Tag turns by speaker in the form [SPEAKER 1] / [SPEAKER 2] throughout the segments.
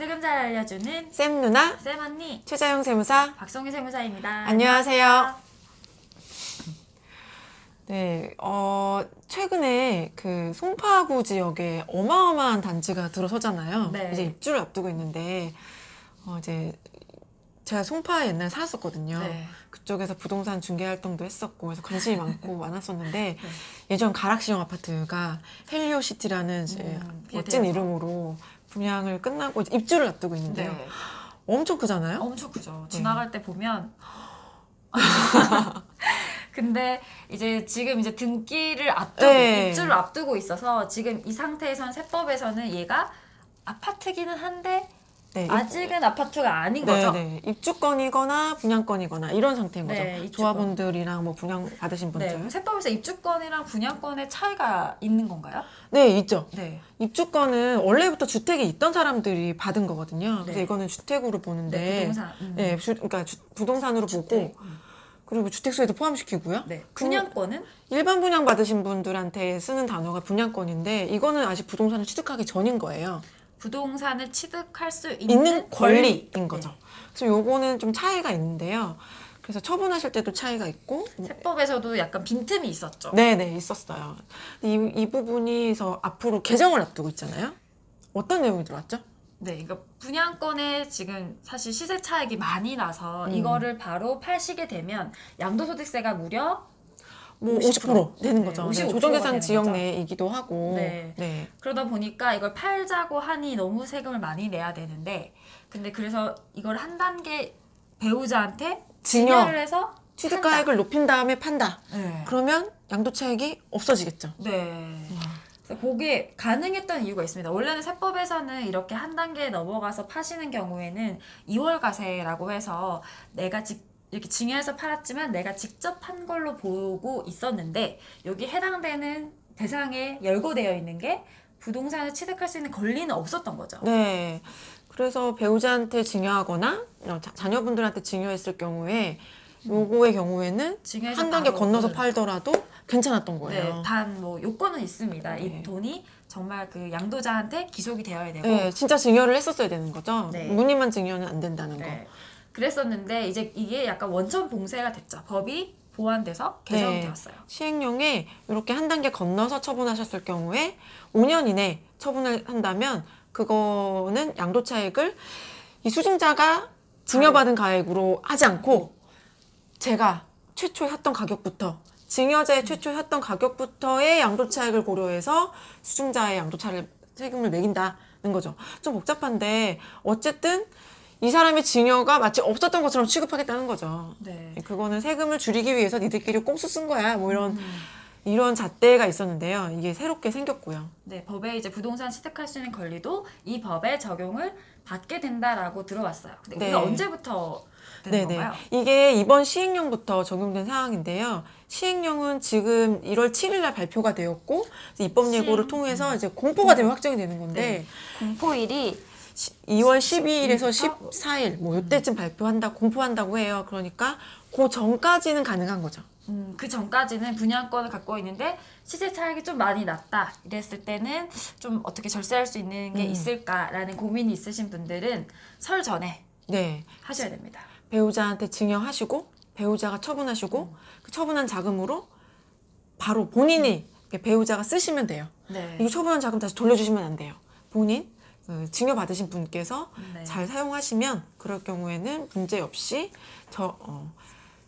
[SPEAKER 1] 세금 잘 알려주는
[SPEAKER 2] 쌤 누나,
[SPEAKER 1] 쌤 언니,
[SPEAKER 2] 최자영 세무사.
[SPEAKER 1] 박성희 세무사입니다.
[SPEAKER 2] 안녕하세요. 네, 최근에 그 송파구 지역에 어마어마한 단지가 들어서잖아요.
[SPEAKER 1] 네.
[SPEAKER 2] 이제 입주를 앞두고 있는데, 이제 제가 송파에 옛날에 살았었거든요.
[SPEAKER 1] 네.
[SPEAKER 2] 그쪽에서 부동산 중개 활동도 했었고, 그래서 관심이 많고 많았었는데, 예전 가락시형 아파트가 헬리오시티라는 이제 멋진 이름으로 분양을 끝나고 이제 입주를 앞두고 있는데요.
[SPEAKER 1] 네.
[SPEAKER 2] 엄청 크잖아요?
[SPEAKER 1] 엄청 크죠. 지나갈 때 보면. 근데 이제 지금 이제 등기를 앞두고
[SPEAKER 2] 네.
[SPEAKER 1] 입주를 앞두고 있어서 지금 이 상태에선 세법에서는 얘가 아파트기는 한데
[SPEAKER 2] 네,
[SPEAKER 1] 아직은 아파트가 아닌 거죠.
[SPEAKER 2] 네. 입주권이거나 분양권이거나 이런 상태인 거죠.
[SPEAKER 1] 네, 입주권.
[SPEAKER 2] 조합원들이랑 뭐 분양 받으신 분들.
[SPEAKER 1] 네. 그럼 세법에서 입주권이랑 분양권의 차이가 있는 건가요?
[SPEAKER 2] 네, 있죠.
[SPEAKER 1] 네.
[SPEAKER 2] 입주권은 원래부터 주택이 있던 사람들이 받은 거거든요. 그래서
[SPEAKER 1] 네.
[SPEAKER 2] 이거는 주택으로 보는데,
[SPEAKER 1] 네, 부동산.
[SPEAKER 2] 네, 그러니까 부동산으로
[SPEAKER 1] 주택.
[SPEAKER 2] 보고, 그리고 주택수에도 포함시키고요.
[SPEAKER 1] 네. 분양권은
[SPEAKER 2] 일반 분양 받으신 분들한테 쓰는 단어가 분양권인데, 이거는 아직 부동산을 취득하기 전인 거예요.
[SPEAKER 1] 부동산을 취득할 수
[SPEAKER 2] 있는 권리인 거죠.
[SPEAKER 1] 네.
[SPEAKER 2] 그래서 요거는 좀 차이가 있는데요. 그래서 처분하실 때도 차이가 있고,
[SPEAKER 1] 세법에서도 약간 빈틈이 있었죠.
[SPEAKER 2] 네네, 있었어요. 이 부분이서 앞으로 개정을 앞두고 있잖아요. 어떤 내용이 들어왔죠?
[SPEAKER 1] 네, 그러니까 분양권에 지금 사실 시세 차익이 많이 나서 이거를 바로 파시게 되면 양도소득세가 무려
[SPEAKER 2] 뭐
[SPEAKER 1] 50%
[SPEAKER 2] 50% 되는
[SPEAKER 1] 네,
[SPEAKER 2] 거죠.
[SPEAKER 1] 55% 가
[SPEAKER 2] 조정대상
[SPEAKER 1] 되는
[SPEAKER 2] 지역
[SPEAKER 1] 거죠.
[SPEAKER 2] 내이기도 하고.
[SPEAKER 1] 네.
[SPEAKER 2] 네.
[SPEAKER 1] 그러다 보니까 이걸 팔자고 하니 너무 세금을 많이 내야 되는데 근데 그래서 이걸 한 단계 배우자한테 증여를 해서
[SPEAKER 2] 취득가액을 높인 다음에 판다.
[SPEAKER 1] 네.
[SPEAKER 2] 그러면 양도차익이 없어지겠죠.
[SPEAKER 1] 네. 그래서 그게 가능했던 이유가 있습니다. 원래는 세법에서는 이렇게 한 단계 넘어가서 파시는 경우에는 2월과세라고 해서 내가 이렇게 증여해서 팔았지만 내가 직접 판 걸로 보고 있었는데 여기 해당되는 대상에 열거되어 있는 게 부동산을 취득할 수 있는 권리는 없었던 거죠.
[SPEAKER 2] 네. 그래서 배우자한테 증여하거나 자녀분들한테 증여했을 경우에 요거의 경우에는
[SPEAKER 1] 증여해서
[SPEAKER 2] 한 단계
[SPEAKER 1] 바로,
[SPEAKER 2] 건너서 팔더라도 괜찮았던 거예요.
[SPEAKER 1] 네, 단 뭐 요건은 있습니다.
[SPEAKER 2] 네.
[SPEAKER 1] 이 돈이 정말 그 양도자한테 기속이 되어야 되고
[SPEAKER 2] 네, 진짜 증여를 했었어야 되는 거죠.
[SPEAKER 1] 네.
[SPEAKER 2] 무늬만 증여는 안 된다는 거.
[SPEAKER 1] 네. 그랬었는데 이제 이게 약간 원천 봉쇄가 됐죠. 법이 보완돼서 개정되었어요.
[SPEAKER 2] 시행령에 이렇게 한 단계 건너서 처분하셨을 경우에 5년 이내 처분을 한다면 그거는 양도차익을 이 수증자가 증여받은 가액으로 하지 않고 제가 최초 샀던 가격부터 증여자의 최초 샀던 가격부터의 양도차익을 고려해서 수증자의 양도차를 세금을 매긴다는 거죠. 좀 복잡한데 어쨌든 이 사람의 증여가 마치 없었던 것처럼 취급하겠다는 거죠.
[SPEAKER 1] 네.
[SPEAKER 2] 그거는 세금을 줄이기 위해서 니들끼리 꼼수 쓴 거야. 뭐 이런 잣대가 있었는데요. 이게 새롭게 생겼고요.
[SPEAKER 1] 네, 법에 이제 부동산 취득할 수 있는 권리도 이 법에 적용을 받게 된다라고 들어왔어요. 근데
[SPEAKER 2] 네.
[SPEAKER 1] 이게 언제부터 되는 건가요?
[SPEAKER 2] 이게 이번 시행령부터 적용된 사항인데요. 시행령은 지금 1월 7일 날 발표가 되었고 입법 예고를 통해서 이제 공포가 되면 확정이 되는 건데
[SPEAKER 1] 네. 공포일이
[SPEAKER 2] 2월 12일에서 14일 뭐 이때쯤 발표한다 공포한다고 해요. 그러니까 그 전까지는 가능한 거죠.
[SPEAKER 1] 그 전까지는 분양권을 갖고 있는데 시세 차익이 좀 많이 났다 이랬을 때는 좀 어떻게 절세할 수 있는 게 있을까라는 고민이 있으신 분들은 설 전에
[SPEAKER 2] 네.
[SPEAKER 1] 하셔야 됩니다.
[SPEAKER 2] 배우자한테 증여하시고 배우자가 처분하시고 그 처분한 자금으로 바로 본인이 배우자가 쓰시면 돼요.
[SPEAKER 1] 네.
[SPEAKER 2] 이거 처분한 자금 다시 돌려주시면 안 돼요. 본인 증여받으신 분께서
[SPEAKER 1] 네.
[SPEAKER 2] 잘 사용하시면 그럴 경우에는 문제 없이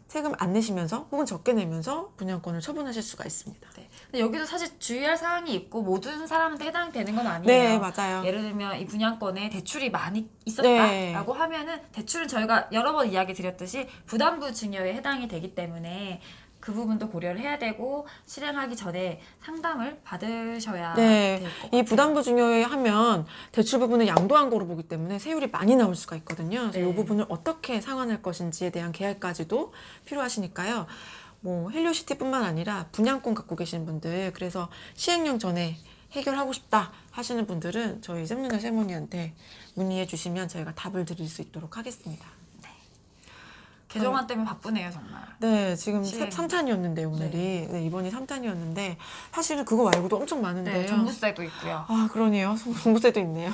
[SPEAKER 2] 세금 안 내시면서 혹은 적게 내면서 분양권을 처분하실 수가 있습니다.
[SPEAKER 1] 네. 근데 여기도 사실 주의할 사항이 있고 모든 사람한테 해당되는 건 아니에요.
[SPEAKER 2] 네, 맞아요.
[SPEAKER 1] 예를 들면 이 분양권에 대출이 많이 있었다라고 하면은 대출은 저희가 여러 번 이야기 드렸듯이 부담부 증여에 해당이 되기 때문에 그 부분도 고려를 해야 되고 실행하기 전에 상담을 받으셔야 될 것 같아요.
[SPEAKER 2] 이 부담부 증여에 하면 대출 부분을 양도한 거로 보기 때문에 세율이 많이 나올 수가 있거든요. 그래서 이 부분을 어떻게 상환할 것인지에 대한 계획까지도 필요하시니까요. 뭐 헬리오시티뿐만 아니라 분양권 갖고 계신 분들 그래서 시행령 전에 해결하고 싶다 하시는 분들은 저희 쌤누나 쌤언니한테 문의해 주시면 저희가 답을 드릴 수 있도록 하겠습니다.
[SPEAKER 1] 개정안 때문에 바쁘네요 정말.
[SPEAKER 2] 네, 지금
[SPEAKER 1] 시행.
[SPEAKER 2] 3탄이었는데 오늘이 네, 이번이 3탄이었는데 사실은 그거 말고도 엄청 많은데요.
[SPEAKER 1] 네, 종부세도 있고요.
[SPEAKER 2] 아, 그러네요. 종부세도 있네요.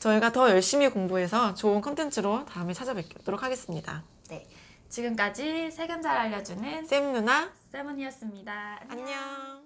[SPEAKER 2] 저희가 더 열심히 공부해서 좋은 컨텐츠로 다음에 찾아뵙도록 하겠습니다.
[SPEAKER 1] 네, 지금까지 세금 잘 알려주는
[SPEAKER 2] 쌤 누나
[SPEAKER 1] 세븐이었습니다. 안녕.
[SPEAKER 2] 안녕.